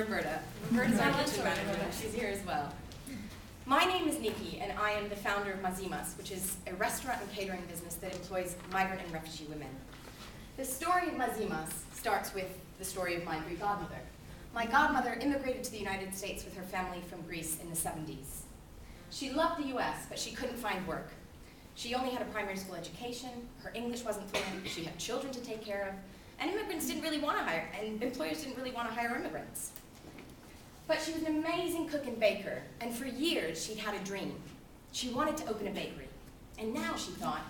Roberta. Roberta's our kitchen manager. She's here as well. My name is Niki, and I am the founder of Mazi Mas, which is a restaurant and catering business that employs migrant and refugee women. The story of Mazi Mas starts with the story of my Greek godmother. My godmother immigrated to the United States with her family from Greece in the 70s. She loved the US, but she couldn't find work. She only had a primary school education, her English wasn't fluent, she had children to take care of, and immigrants didn't really want to hire, and employers didn't really want to hire immigrants. But she was an amazing cook and baker, and for years she'd had a dream. She wanted to open a bakery, and now she thought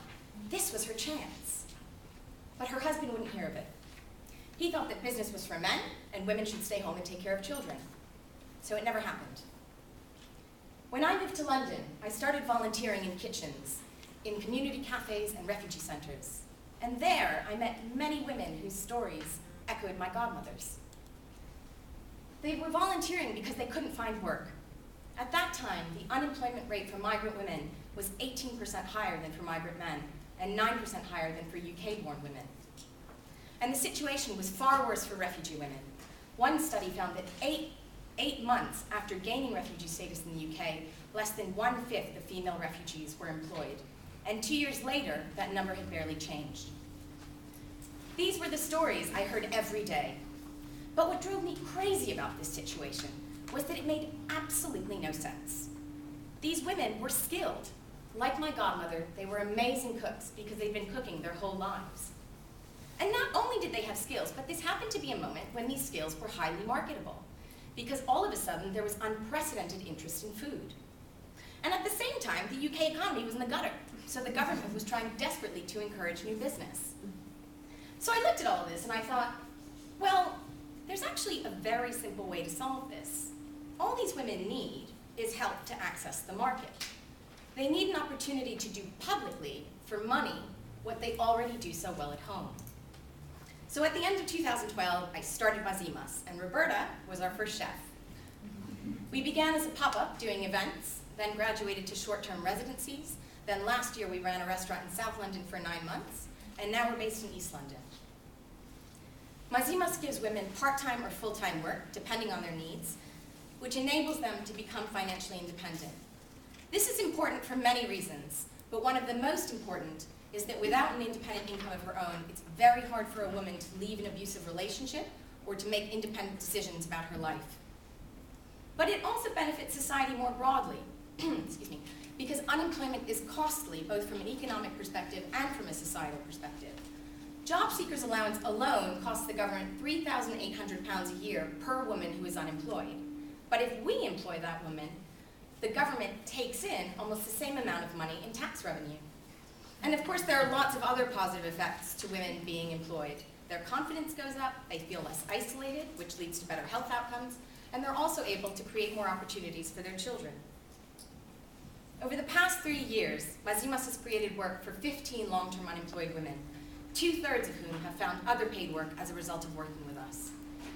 this was her chance. But her husband wouldn't hear of it. He thought that business was for men, and women should stay home and take care of children. So it never happened. When I moved to London, I started volunteering in kitchens, in community cafes and refugee centers. And there, I met many women whose stories echoed my godmother's. They were volunteering because they couldn't find work. At that time, the unemployment rate for migrant women was 18% higher than for migrant men, and 9% higher than for UK-born women. And the situation was far worse for refugee women. One study found that eight months after gaining refugee status in the UK, less than 1/5 of female refugees were employed. And 2 years later, that number had barely changed. These were the stories I heard every day. But what drove me crazy about this situation was that it made absolutely no sense. These women were skilled. Like my godmother, they were amazing cooks because they'd been cooking their whole lives. And not only did they have skills, but this happened to be a moment when these skills were highly marketable, because all of a sudden there was unprecedented interest in food. And at the same time, the UK economy was in the gutter, so the government was trying desperately to encourage new business. So I looked at all of this and I thought, well, there's actually a very simple way to solve this. All these women need is help to access the market. They need an opportunity to do publicly, for money, what they already do so well at home. So at the end of 2012, I started Mazi Mas, and Roberta was our first chef. We began as a pop-up doing events, then graduated to short-term residencies, then last year we ran a restaurant in South London for 9 months, and now we're based in East London. Mazi Mas gives women part-time or full-time work, depending on their needs, which enables them to become financially independent. This is important for many reasons, but one of the most important is that without an independent income of her own, it's very hard for a woman to leave an abusive relationship or to make independent decisions about her life. But it also benefits society more broadly, excuse me, because unemployment is costly both from an economic perspective and from a societal perspective. Job seekers allowance alone costs the government £3,800 a year per woman who is unemployed. But if we employ that woman, the government takes in almost the same amount of money in tax revenue. And of course, there are lots of other positive effects to women being employed. Their confidence goes up, they feel less isolated, which leads to better health outcomes, and they're also able to create more opportunities for their children. Over the past 3 years, Mazi Mas has created work for 15 long-term unemployed women, 2/3 of whom have found other paid work as a result of working with us.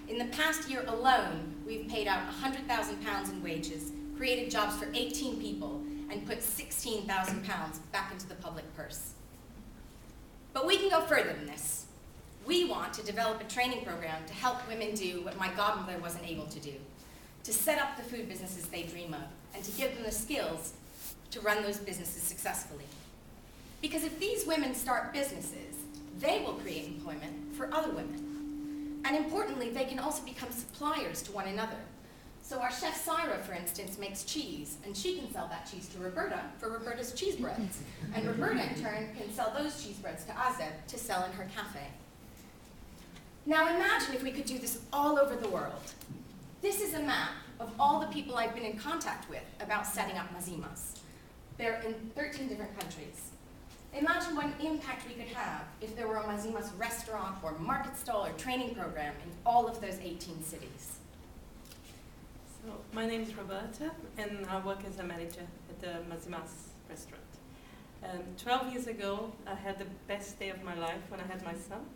In the past year alone, we've paid out £100,000 in wages, created jobs for 18 people, and put £16,000 back into the public purse. But we can go further than this. We want to develop a training program to help women do what my godmother wasn't able to do, to set up the food businesses they dream of, and to give them the skills to run those businesses successfully. Because if these women start businesses, they will create employment for other women. And importantly, they can also become suppliers to one another. So our chef Syra, for instance, makes cheese, and she can sell that cheese to Roberta for Roberta's cheese breads. And Roberta, in turn, can sell those cheese breads to Azeb to sell in her cafe. Now imagine if we could do this all over the world. This is a map of all the people I've been in contact with about setting up Mazi Mas. They're in 13 different countries. Imagine what impact we could have if there were a Mazi Mas restaurant or market stall or training program in all of those 18 cities. So, my name is Roberta, and I work as a manager at the Mazi Mas restaurant. 12 years ago, I had the best day of my life when I had my son.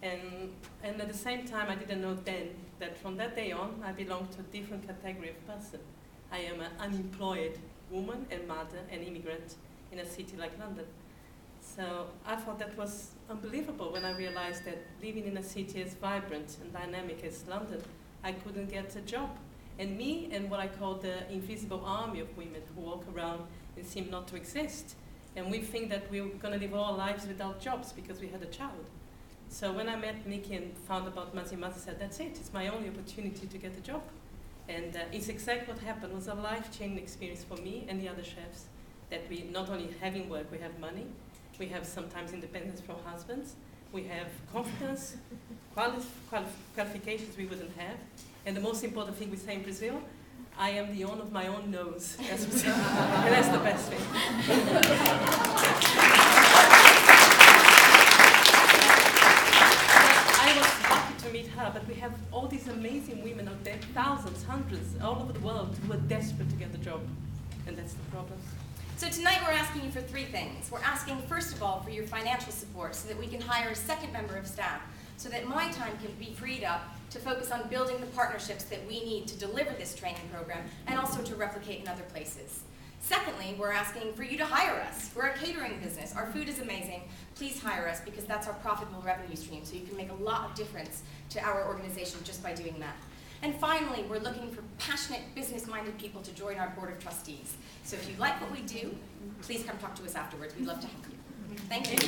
And at the same time, I didn't know then that from that day on, I belonged to a different category of person. I am an unemployed woman and mother and immigrant in a city like London. So I thought that was unbelievable when I realized that living in a city as vibrant and dynamic as London I couldn't get a job. And me and what I call the invisible army of women who walk around and seem not to exist. And we think that we're going to live all our lives without jobs because we had a child. So when I met Niki and found about Mazi Mas, I said, that's it. It's my only opportunity to get a job. And it's exactly what happened. It was a life-changing experience for me and the other chefs, that we not only having work, we have money, we have sometimes independence from husbands, we have confidence, qualifications we wouldn't have. And the most important thing we say in Brazil, I am the owner of my own nose. That's what and that's the best thing. I was lucky to meet her, but we have all these amazing women out there, thousands, hundreds, all over the world, who are desperate to get a job. And that's the problem. So tonight we're asking you for three things. We're asking, first of all, for your financial support so that we can hire a second member of staff, so that my time can be freed up to focus on building the partnerships that we need to deliver this training program and also to replicate in other places. Secondly, we're asking for you to hire us. We're a catering business. Our food is amazing. Please hire us because that's our profitable revenue stream, so you can make a lot of difference to our organization just by doing that. And finally, we're looking for passionate, business-minded people to join our board of trustees. So if you like what we do, please come talk to us afterwards. We'd love to have you. Thank you.